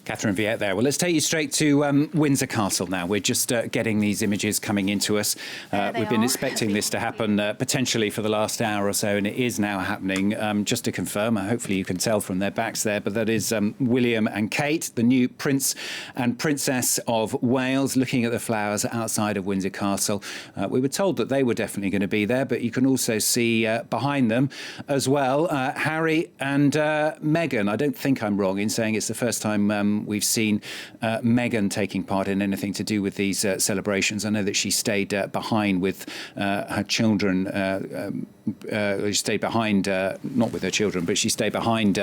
Catherine Viette there. Well, let's take you straight to Windsor Castle now. We're just getting these images coming into us. We've been expecting this to happen potentially for the last hour or so, and it is now happening. Just to confirm, hopefully you can tell from their backs there, but that is William and Kate, the new Prince and Princess of Wales, looking at the flowers outside of Windsor Castle. We were told that they were definitely going to be there, but you can also see behind them as well Harry and Meghan. I don't think I'm wrong in saying it's the first time we've seen Meghan taking part in anything to do with these celebrations. I know that she stayed behind with her children. She stayed behind, not with her children, but she stayed behind,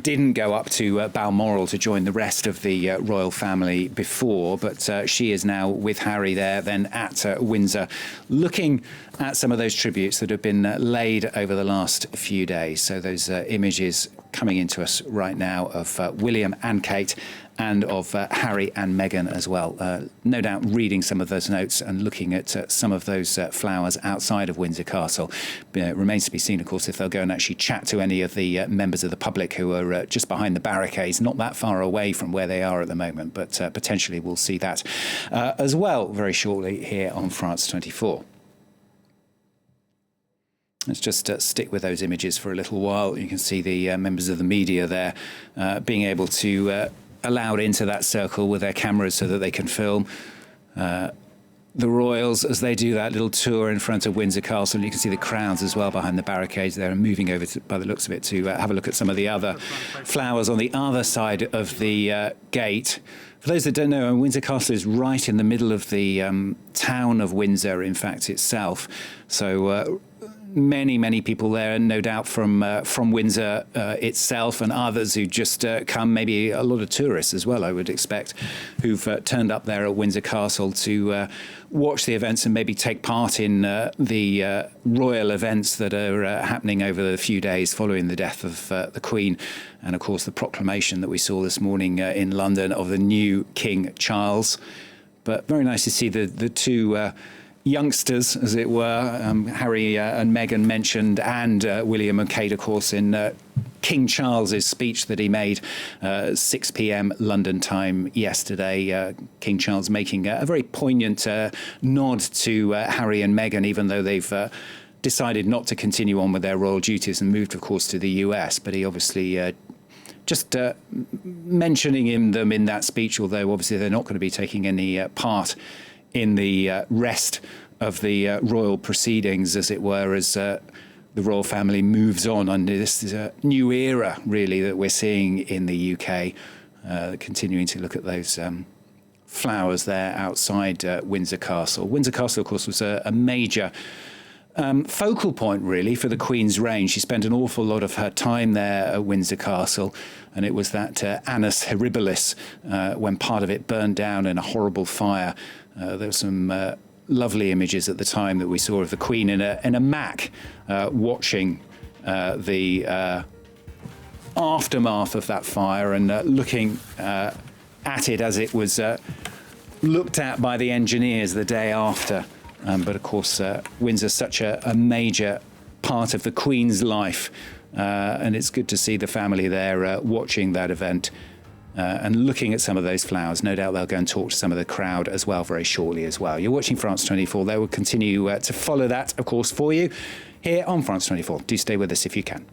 didn't go up to Balmoral to join the rest of the royal family before, but she is now with Harry there, then at Windsor, looking at some of those tributes that have been laid over the last few days. So those images coming into us right now of William and Kate, and of Harry and Meghan as well. No doubt reading some of those notes and looking at some of those flowers outside of Windsor Castle. It remains to be seen, of course, if they'll go and actually chat to any of the members of the public who are just behind the barricades, not that far away from where they are at the moment, but potentially we'll see that as well very shortly here on France 24. Let's just stick with those images for a little while. You can see the members of the media there being able to allowed into that circle with their cameras so that they can film the royals as they do that little tour in front of Windsor Castle. And you can see the crowds as well behind the barricades there, and moving over to, by the looks of it, to have a look at some of the other flowers on the other side of the gate. For those that don't know, Windsor Castle is right in the middle of the town of Windsor, in fact, itself. So many people there, no doubt from Windsor itself, and others who just come, maybe a lot of tourists as well, I would expect, who've turned up there at Windsor Castle to watch the events and maybe take part in the royal events that are happening over the few days following the death of the Queen, and of course the proclamation that we saw this morning in London of the new King Charles. But very nice to see the two youngsters, as it were, Harry and Meghan mentioned, and William and Kate, of course, in King Charles's speech that he made 6 p.m. London time yesterday. King Charles making a very poignant nod to Harry and Meghan, even though they've decided not to continue on with their royal duties and moved, of course, to the US. But he obviously just mentioning them in that speech, although obviously they're not going to be taking any part in the rest of the royal proceedings, as it were, as the royal family moves on. And this is a new era, really, that we're seeing in the UK, continuing to look at those flowers there outside Windsor Castle. Windsor Castle, of course, was a major focal point, really, for the Queen's reign. She spent an awful lot of her time there at Windsor Castle, and it was that annus horribilis, when part of it burned down in a horrible fire. There were some lovely images at the time that we saw of the Queen in a Mac watching the aftermath of that fire and looking at it as it was looked at by the engineers the day after. But of course, Windsor's such a major part of the Queen's life, and it's good to see the family there watching that event. And looking at some of those flowers. No doubt they'll go and talk to some of the crowd as well very shortly as well. You're watching France 24. They will continue to follow that, of course, for you here on France 24. Do stay with us if you can.